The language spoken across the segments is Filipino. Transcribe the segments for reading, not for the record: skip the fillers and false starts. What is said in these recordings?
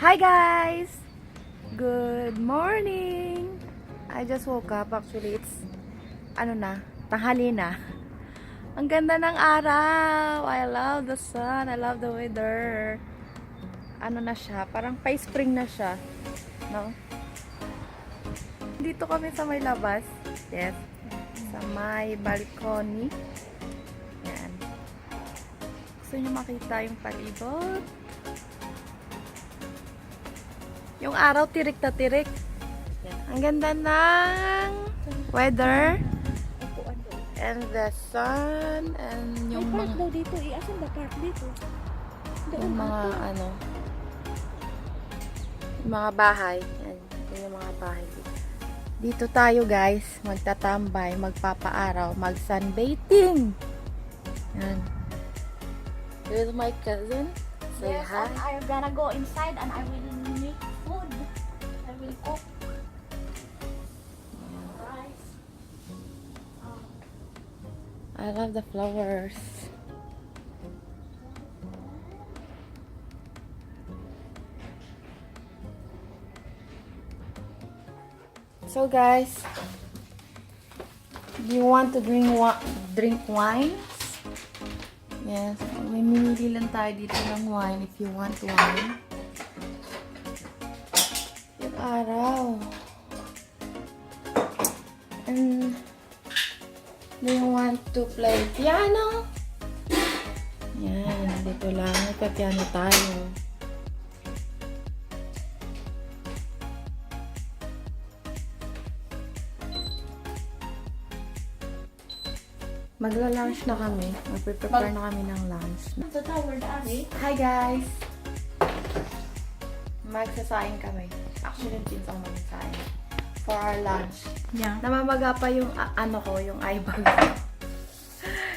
Hi guys! Good morning! I just woke up. Actually, it's tanghali na. Ang ganda ng araw. I love the sun. I love the weather. Ano na siya? Parang pa-spring na siya. No? Dito kami sa may labas. Yes. Sa may balcony. Yan. Gusto nyo makita yung palibot? Yung araw, tirik na tirik. Ang ganda ng weather. And the sun. And yung park mga... daw dito. Asan ba park dito? Yung mga yung mga bahay. Yan. Yung mga bahay dito. Dito tayo guys. Magtatambay, magpapaaraw, mag-sunbathing. Yan. With my cousin. Say Yes, hi. and I'm gonna go inside and I will make food. I will cook. Rice. I love the flowers. So guys, do you want to drink wine? Yes, may minili lang tayo dito ng wine if you want wine. Yung araw. And do you want to play piano? Yan, dito lang. Magpa-piano tayo. Magla-lunch na kami. Magpe-prepare na kami ng lunch. Sa tower na Hi guys! Magsasaing kami. Actually, pinsa ko magsasaing. For our lunch. Yeah. Namamaga pa yung yung ibang.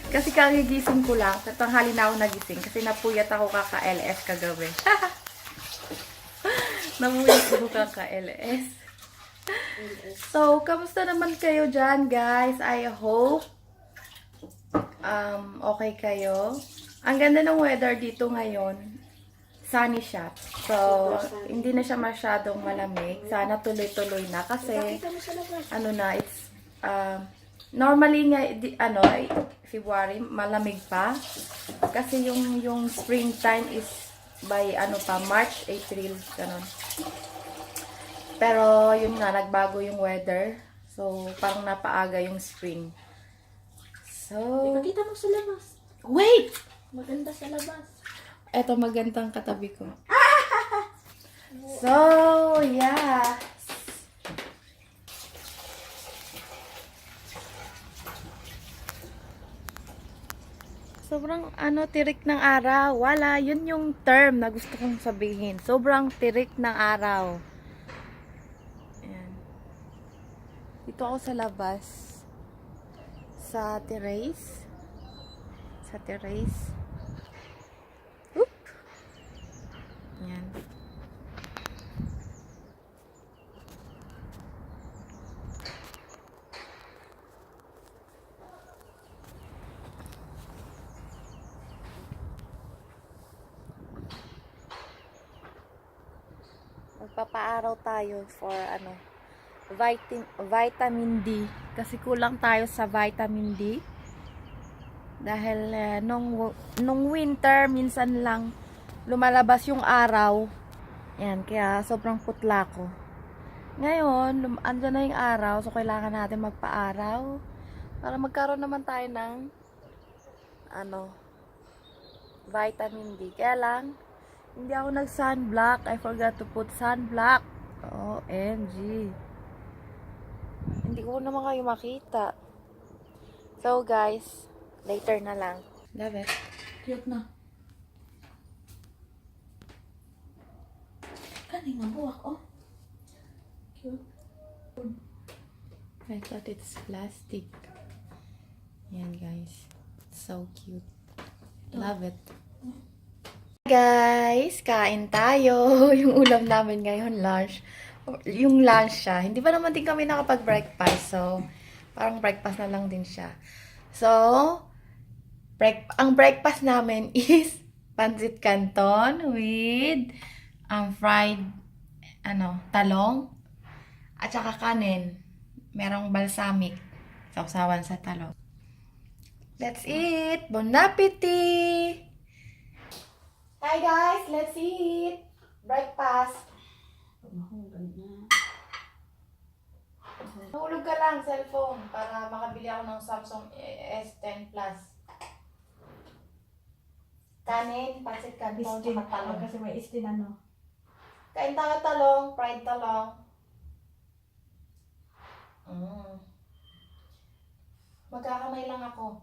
Kasi kagigising ko lang. Sa tanghali na ako nagising. Kasi napuyat ako kaka-LS kagabi. Napuyat ako kaka-LS. So, kamusta naman kayo dyan, guys? I hope okay kayo. Ang ganda ng weather dito ngayon. Sunny siya. So, hindi na siya masyadong malamig. Sana tuloy-tuloy na kasi it's normally nga February malamig pa. Kasi yung springtime is by March, April ganun. Pero yun nga nagbago yung weather. So, parang napaaga yung spring. So, Ipakita mo sa labas. wait! Maganda sa labas. Eto, magandang katabi ko. So, yeah. Sobrang tirik ng araw. Wala, yun yung term na gusto kong sabihin. Sobrang tirik ng araw. Ayan. Dito ako sa labas. Sa terrace. Oop. Ayan. Magpapaaraw tayo for vitamin D kasi kulang tayo sa vitamin D dahil nung winter minsan lang lumalabas yung araw. Yan, kaya sobrang putla ko. Ngayon, andyan na yung araw, so kailangan natin magpaaraw para magkaroon naman tayo ng vitamin D. Kaya lang hindi ako nag-sunblock. I forgot to put sunblock. OMG. Hindi ko naman kayo makita. So, guys, later na lang. Love it. Cute na. Kaning ang buwak, oh. Cute. I thought it's plastic. Yan, guys. So cute. Love it. Guys, kain tayo. Yung ulam namin ngayon, lunch. Yung lunch siya. Hindi pa naman din kami nakapag-breakfast. So, parang breakfast na lang din siya. So, ang breakfast namin is pancit canton with fried, talong. At saka kanin. Merong balsamic. Sausawan sa talong. Let's eat! Bon appetit! Hi guys! Let's eat! Breakfast! Nahulog ka lang, cellphone, para makabili ako ng Samsung S10 Plus. Kanin, pancit canton, Istin, saka talong. kasi may istin Kain tayo talong, fried talong. Magkakamay lang ako.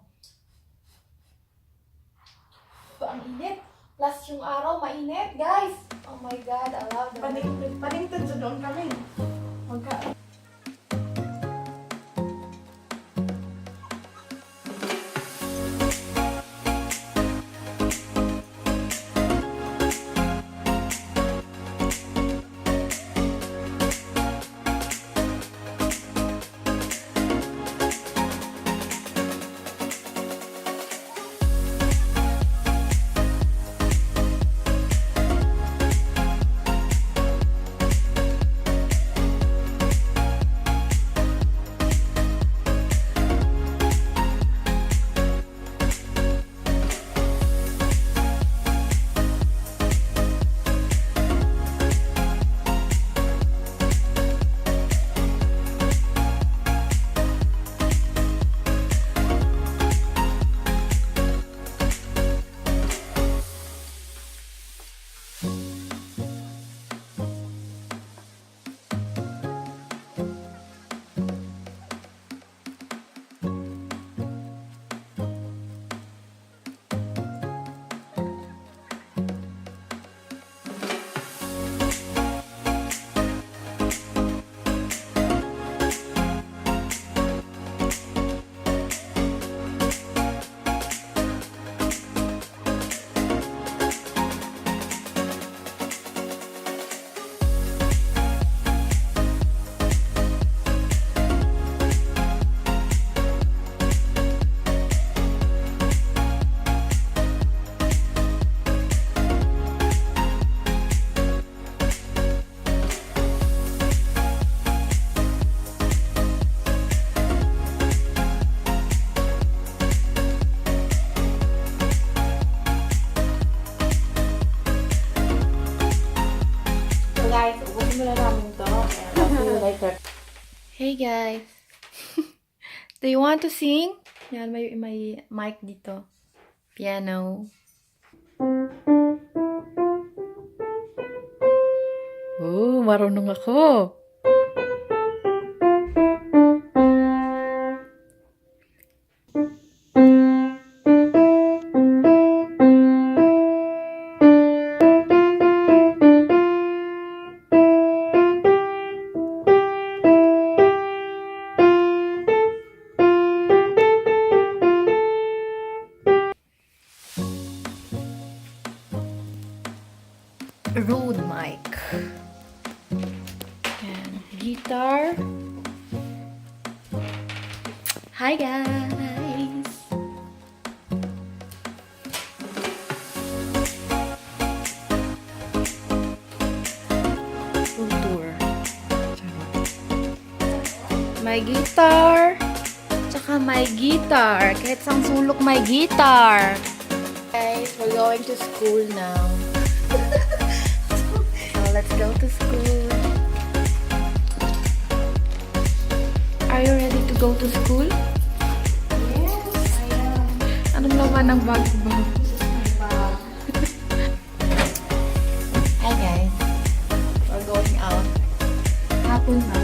Ang init. Plus yung araw, mainit, guys. Oh my God, I love the Paningtod sa doon kami. guys, ubusin muna namin to. And I'll see you later. Hey guys. Do you want to sing? Yan, may mic dito. Piano. Oh, marunong ako. Rode mic. And guitar. Hi guys. Housetour. My guitar. Tsaka my guitar. Kahit sang sulok my guitar. Guys, we're going to school now. Let's go to school. Are you ready to go to school? Yes, I am. Anong laman ng bag mo? This is my bag. Hi guys. We're going out. Hapon na.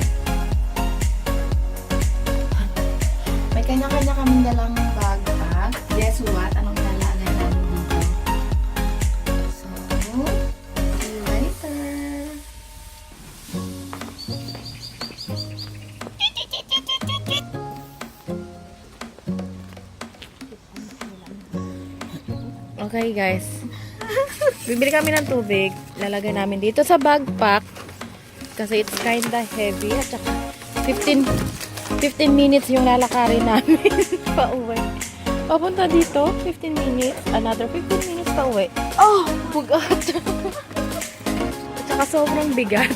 May kanya-kanya kaming dalang bag. Guess what? Anong lalagay namin dito? So, see you later. Okay guys. Bibili kami ng tubig. Lalagay namin dito sa backpack. Kasi it's kinda heavy. At saka 15 minutes yung lalakarin namin pa-uwi. Papunta dito, 15 minutes. Another 15 minutes pa-uwi. Oh! Bugat! Baka sobrang bigat.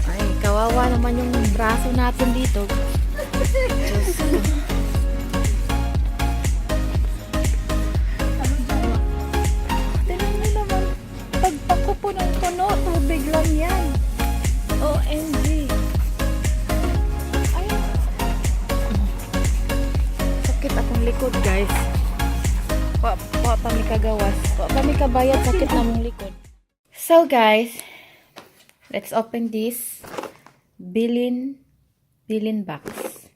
Ay, kawawa naman yung braso natin dito. Diyos ko. Tignan mo naman. Pagpako po ng puno, tubig lang yan. OMG. Ay. Sakit akong likod, guys. Wa pa mi kagawas. Wa pa mi kabayad, sakit na mong likod. So, guys, let's open this bilin box.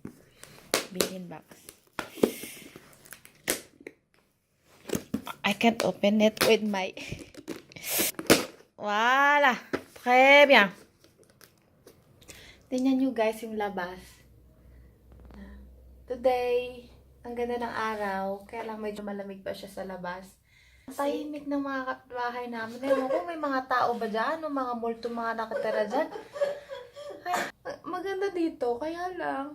Bilin box. I can't open it with my... Wala. Très bien. Tingnan nyo guys yung labas. Today, ang ganda ng araw. Kaya lang medyo malamig pa siya sa labas. Tahimik ng mga kapitbahay namin. Ewan ko, may mga tao ba dyan? O mga multo mga nakatira dyan? Ay, maganda dito. Kaya lang,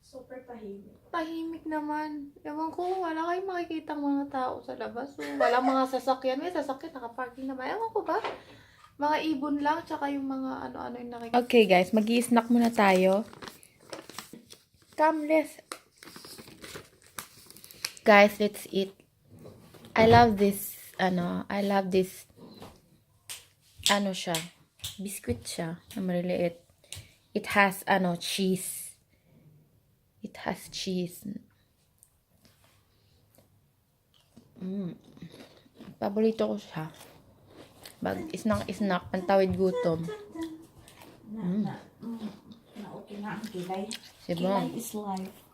Super tahimik. tahimik naman. Ewan ko, wala kayong makikita mga tao sa labas. So, wala mga sasakyan. May sasakyan, nakaparking naman. Ewan ko ba? Mga ibon lang, tsaka yung mga ano-ano yung nakikita. Okay guys, mag-i-snack muna tayo. Come, let's... Guys, let's eat. I love this, siya. Biscuit siya. Na maliliit. It has, cheese. It has cheese. Paborito ko siya. Snack, ang tawid gutom. Na okay na ang kilay. Diba? Kilay is life.